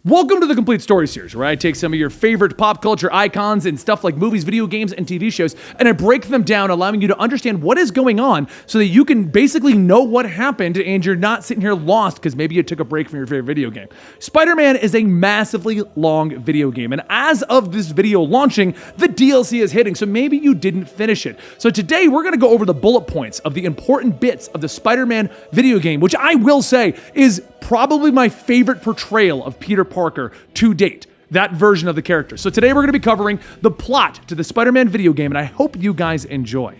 Welcome to the Complete Story Series, where I take some of your favorite pop culture icons and stuff like movies, video games, and TV shows, and I break them down, allowing you to understand what is going on so that you can basically know what happened and you're not sitting here lost because maybe you took a break from your favorite video game. Spider-Man is a massively long video game, and as of this video launching, the DLC is hitting, so maybe you didn't finish it. So today, we're going to go over the bullet points of the important bits of the Spider-Man video game, which I will say is probably my favorite portrayal of Peter Parker to date, that version of the character. So today we're going to be covering the plot to the Spider-Man video game, and I hope you guys enjoy.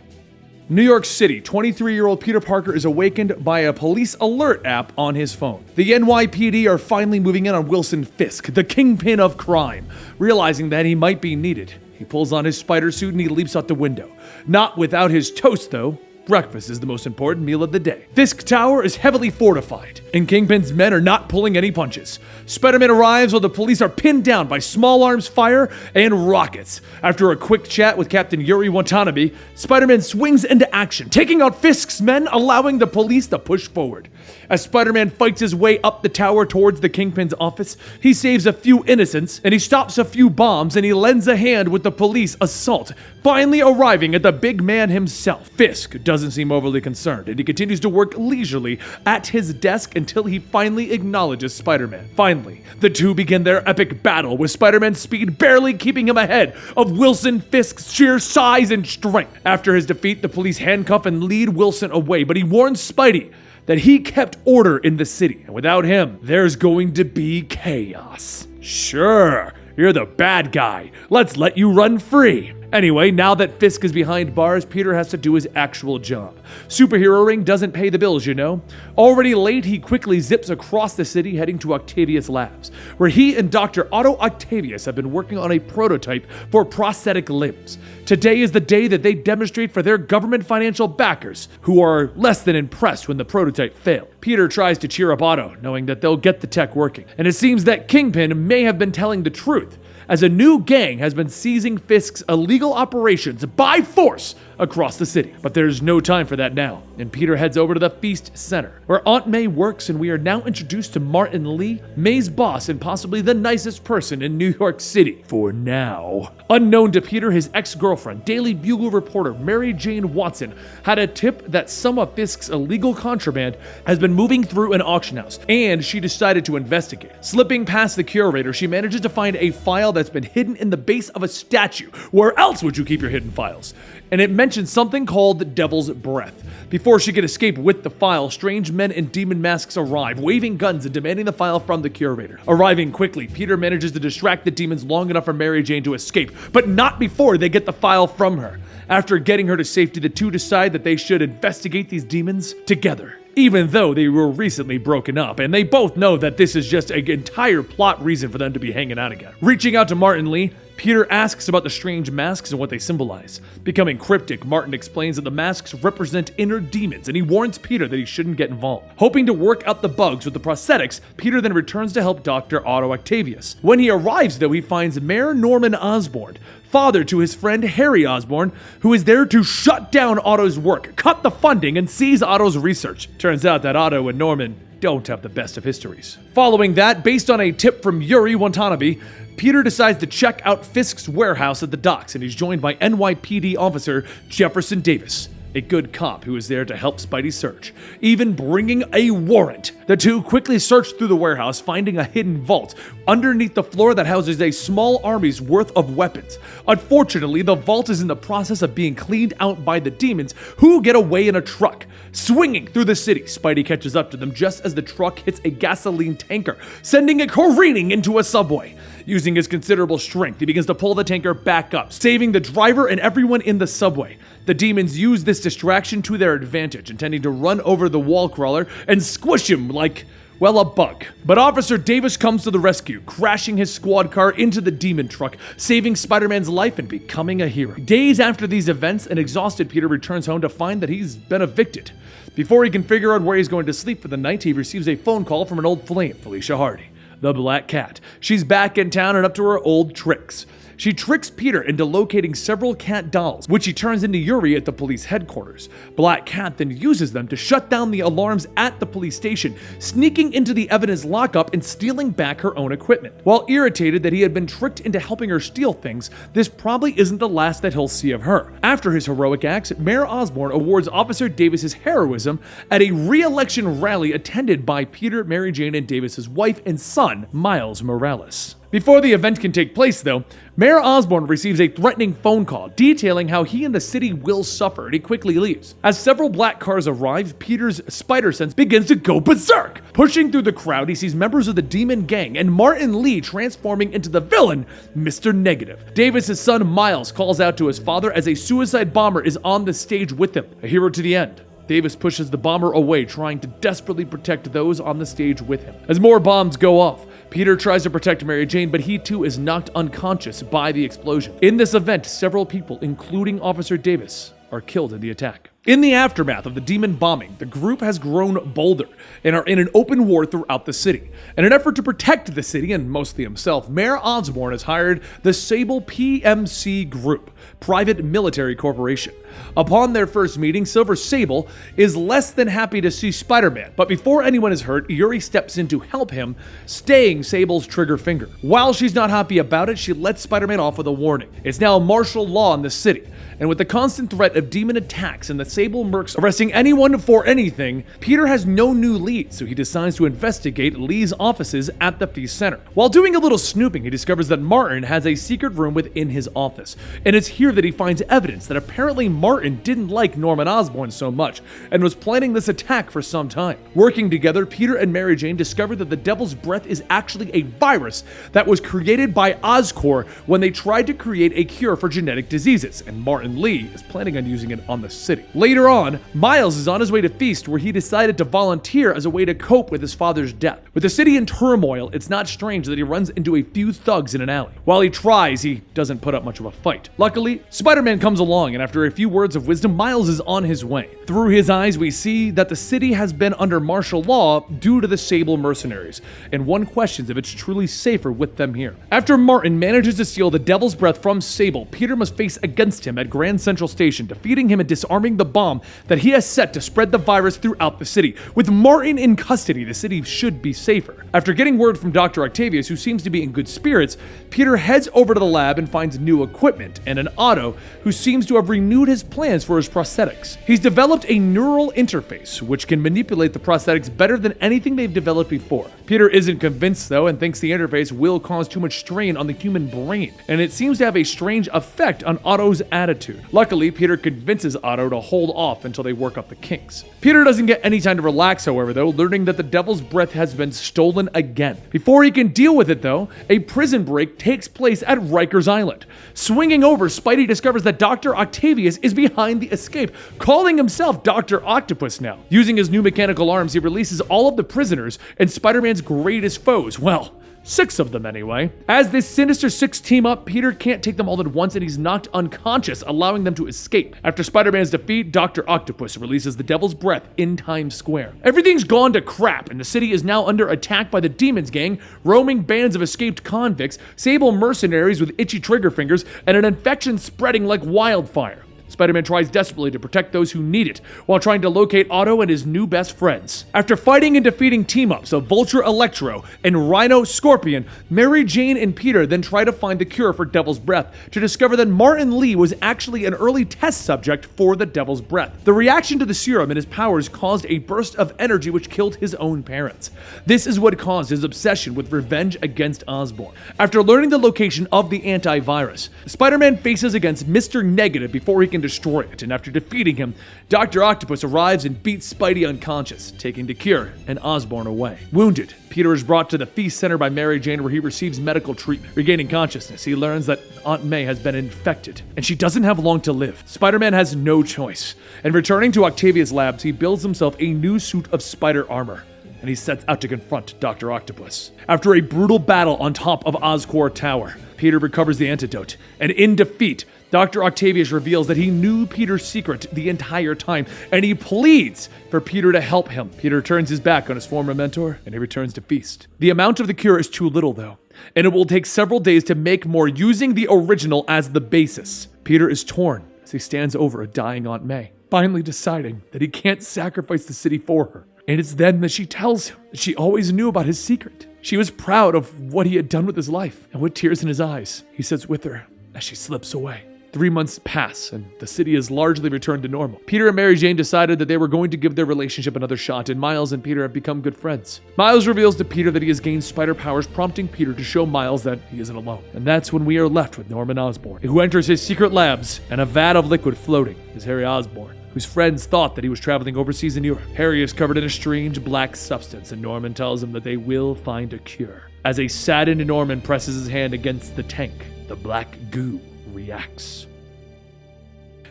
New York City, 23-year-old Peter Parker is awakened by a police alert app on his phone. The NYPD are finally moving in on Wilson Fisk, the kingpin of crime. Realizing that he might be needed, he pulls on his spider suit and he leaps out the window. Not without his toast, though. Breakfast is the most important meal of the day. Fisk Tower is heavily fortified, and Kingpin's men are not pulling any punches. Spider-Man arrives while the police are pinned down by small arms fire and rockets. After a quick chat with Captain Yuri Watanabe, Spider-Man swings into action, taking out Fisk's men, allowing the police to push forward. As Spider-Man fights his way up the tower towards the Kingpin's office, he saves a few innocents, and he stops a few bombs, and he lends a hand with the police assault, finally arriving at the big man himself. Fisk doesn't seem overly concerned, and he continues to work leisurely at his desk until he finally acknowledges Spider-Man. Finally, the two begin their epic battle, with Spider-Man's speed barely keeping him ahead of Wilson Fisk's sheer size and strength. After his defeat, the police handcuff and lead Wilson away, but he warns Spidey that he kept order in the city, and without him, there's going to be chaos. Sure, you're the bad guy. Let's let you run free. Anyway, now that Fisk is behind bars, Peter has to do his actual job. Superheroing doesn't pay the bills, you know. Already late, he quickly zips across the city, heading to Octavius Labs, where he and Dr. Otto Octavius have been working on a prototype for prosthetic limbs. Today is the day that they demonstrate for their government financial backers, who are less than impressed when the prototype failed. Peter tries to cheer up Otto, knowing that they'll get the tech working, and it seems that Kingpin may have been telling the truth, as a new gang has been seizing Fisk's illegal operations by force across the city. But there's no time for that now, and Peter heads over to the Feast Center, where Aunt May works, and we are now introduced to Martin Lee, May's boss and possibly the nicest person in New York City, for now. Unknown to Peter, his ex-girlfriend, Daily Bugle reporter Mary Jane Watson, had a tip that some of Fisk's illegal contraband has been moving through an auction house, and she decided to investigate. Slipping past the curator, she manages to find a file that's been hidden in the base of a statue. Where else would you keep your hidden files? And it mentions something called the Devil's Breath. Before she could escape with the file, strange men in demon masks arrive, waving guns and demanding the file from the curator. Arriving quickly, Peter manages to distract the demons long enough for Mary Jane to escape, but not before they get the file from her. After getting her to safety, the two decide that they should investigate these demons together, even though they were recently broken up, and they both know that this is just an entire plot reason for them to be hanging out again. Reaching out to Martin Lee, Peter asks about the strange masks and what they symbolize. Becoming cryptic, Martin explains that the masks represent inner demons, and he warns Peter that he shouldn't get involved. Hoping to work out the bugs with the prosthetics, Peter then returns to help Dr. Otto Octavius. When he arrives, though, he finds Mayor Norman Osborn, father to his friend Harry Osborn, who is there to shut down Otto's work, cut the funding, and seize Otto's research. Turns out that Otto and Norman don't have the best of histories. Following that, based on a tip from Yuri Watanabe, Peter decides to check out Fisk's warehouse at the docks, and he's joined by NYPD officer Jefferson Davis, a good cop who is there to help Spidey search, even bringing a warrant. The two quickly search through the warehouse, finding a hidden vault underneath the floor that houses a small army's worth of weapons. Unfortunately, the vault is in the process of being cleaned out by the demons, who get away in a truck. Swinging through the city, Spidey catches up to them just as the truck hits a gasoline tanker, sending it careening into a subway. Using his considerable strength, he begins to pull the tanker back up, saving the driver and everyone in the subway. The demons use this distraction to their advantage, intending to run over the wall crawler and squish him like, well, a bug. But Officer Davis comes to the rescue, crashing his squad car into the demon truck, saving Spider-Man's life and becoming a hero. Days after these events, an exhausted Peter returns home to find that he's been evicted. Before he can figure out where he's going to sleep for the night, he receives a phone call from an old flame, Felicia Hardy, the Black Cat. She's back in town and up to her old tricks. She tricks Peter into locating several cat dolls, which he turns into Yuri at the police headquarters. Black Cat then uses them to shut down the alarms at the police station, sneaking into the evidence lockup and stealing back her own equipment. While irritated that he had been tricked into helping her steal things, this probably isn't the last that he'll see of her. After his heroic acts, Mayor Osborn awards Officer Davis's heroism at a re-election rally attended by Peter, Mary Jane, and Davis's wife and son, Miles Morales. Before the event can take place, though, Mayor Osborn receives a threatening phone call detailing how he and the city will suffer, and he quickly leaves. As several black cars arrive, Peter's spider sense begins to go berserk. Pushing through the crowd, he sees members of the Demon Gang and Martin Lee transforming into the villain, Mr. Negative. Davis's son Miles calls out to his father as a suicide bomber is on the stage with him, a hero to the end. Davis pushes the bomber away, trying to desperately protect those on the stage with him. As more bombs go off, Peter tries to protect Mary Jane, but he too is knocked unconscious by the explosion. In this event, several people, including Officer Davis, are killed in the attack. In the aftermath of the demon bombing, the group has grown bolder and are in an open war throughout the city. In an effort to protect the city and mostly himself, Mayor Osborn has hired the Sable PMC Group, private military corporation. Upon their first meeting, Silver Sable is less than happy to see Spider-Man, but before anyone is hurt, Yuri steps in to help him, staying Sable's trigger finger. While she's not happy about it, she lets Spider-Man off with a warning. It's now martial law in the city, and with the constant threat of demon attacks and the Sable mercs arresting anyone for anything, Peter has no new leads, so he decides to investigate Lee's offices at the Feast Center. While doing a little snooping, he discovers that Martin has a secret room within his office, and it's here that he finds evidence that apparently Martin didn't like Norman Osborn so much, and was planning this attack for some time. Working together, Peter and Mary Jane discover that the Devil's Breath is actually a virus that was created by OrcCorp when they tried to create a cure for genetic diseases, and Martin Lee is planning on using it on the city. Later on, Miles is on his way to Feast, where he decided to volunteer as a way to cope with his father's death. With the city in turmoil, it's not strange that he runs into a few thugs in an alley. While he tries, he doesn't put up much of a fight. Luckily, Spider-Man comes along, and after a few words of wisdom, Miles is on his way. Through his eyes, we see that the city has been under martial law due to the Sable mercenaries, and one questions if it's truly safer with them here. After Martin manages to steal the Devil's Breath from Sable, Peter must face against him at Grand Central Station, defeating him and disarming the bomb that he has set to spread the virus throughout the city. With Martin in custody, the city should be safer. After getting word from Dr. Octavius, who seems to be in good spirits, Peter heads over to the lab and finds new equipment and an Otto who seems to have renewed his plans for his prosthetics. He's developed a neural interface which can manipulate the prosthetics better than anything they've developed before. Peter isn't convinced though, and thinks the interface will cause too much strain on the human brain, and it seems to have a strange effect on Otto's attitude. Luckily, Peter convinces Otto to hold off until they work up the kinks. Peter doesn't get any time to relax, however, though, learning that the Devil's Breath has been stolen again. Before he can deal with it, though, a prison break takes place at Rikers Island. Swinging over, Spidey discovers that Dr. Octavius is behind the escape, calling himself Dr. Octopus now. Using his new mechanical arms, he releases all of the prisoners and Spider-Man's greatest foes. Well, 6 of them anyway. As this Sinister Six team up, Peter can't take them all at once and he's knocked unconscious, allowing them to escape. After Spider-Man's defeat, Dr. Octopus releases the Devil's Breath in Times Square. Everything's gone to crap and the city is now under attack by the Demons Gang, roaming bands of escaped convicts, Sable mercenaries with itchy trigger fingers, and an infection spreading like wildfire. Spider-Man tries desperately to protect those who need it, while trying to locate Otto and his new best friends. After fighting and defeating team-ups of Vulture Electro and Rhino Scorpion, Mary Jane and Peter then try to find the cure for Devil's Breath, to discover that Martin Lee was actually an early test subject for the Devil's Breath. The reaction to the serum and his powers caused a burst of energy which killed his own parents. This is what caused his obsession with revenge against Osborn. After learning the location of the antivirus, Spider-Man faces against Mr. Negative before he can destroy it, and after defeating him, Dr. Octopus arrives and beats Spidey unconscious, taking the cure and Osborn away. Wounded, Peter is brought to the Feast Center by Mary Jane, where he receives medical treatment. Regaining consciousness, he learns that Aunt May has been infected, and she doesn't have long to live. Spider-Man has no choice, and returning to Octavius' labs, he builds himself a new suit of spider armor, and he sets out to confront Dr. Octopus. After a brutal battle on top of OrcCorp Tower, Peter recovers the antidote, and in defeat, Dr. Octavius reveals that he knew Peter's secret the entire time, and he pleads for Peter to help him. Peter turns his back on his former mentor, and he returns to Feast. The amount of the cure is too little, though, and it will take several days to make more using the original as the basis. Peter is torn as he stands over a dying Aunt May, finally deciding that he can't sacrifice the city for her. And it's then that she tells him that she always knew about his secret. She was proud of what he had done with his life, and with tears in his eyes, he sits with her as she slips away. 3 months pass, and the city has largely returned to normal. Peter and Mary Jane decided that they were going to give their relationship another shot, and Miles and Peter have become good friends. Miles reveals to Peter that he has gained spider powers, prompting Peter to show Miles that he isn't alone. And that's when we are left with Norman Osborn, who enters his secret labs, and a vat of liquid floating is Harry Osborn, whose friends thought that he was traveling overseas in Europe. Harry is covered in a strange black substance, and Norman tells him that they will find a cure. As a saddened Norman presses his hand against the tank, the black goo reacts.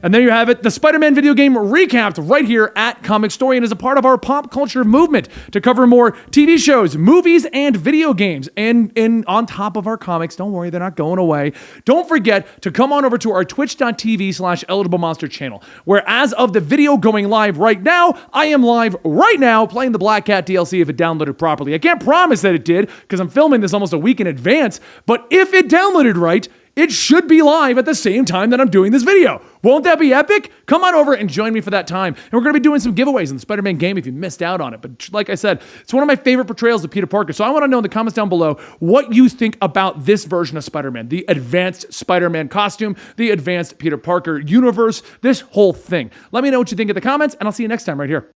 And there you have it, the Spider-Man video game recapped right here at Comicstorian as a part of our pop culture movement to cover more TV shows, movies, and video games. And on top of our comics, don't worry, they're not going away. Don't forget to come on over to our twitch.tv/ElitableMonster channel, where as of the video going live right now, I am live right now playing the Black Cat DLC if it downloaded properly. I can't promise that it did, because I'm filming this almost a week in advance, but if it downloaded right, it should be live at the same time that I'm doing this video. Won't that be epic? Come on over and join me for that time. And we're going to be doing some giveaways in the Spider-Man game if you missed out on it. But like I said, it's one of my favorite portrayals of Peter Parker. So I want to know in the comments down below what you think about this version of Spider-Man, the advanced Spider-Man costume, the advanced Peter Parker universe, this whole thing. Let me know what you think in the comments, and I'll see you next time right here.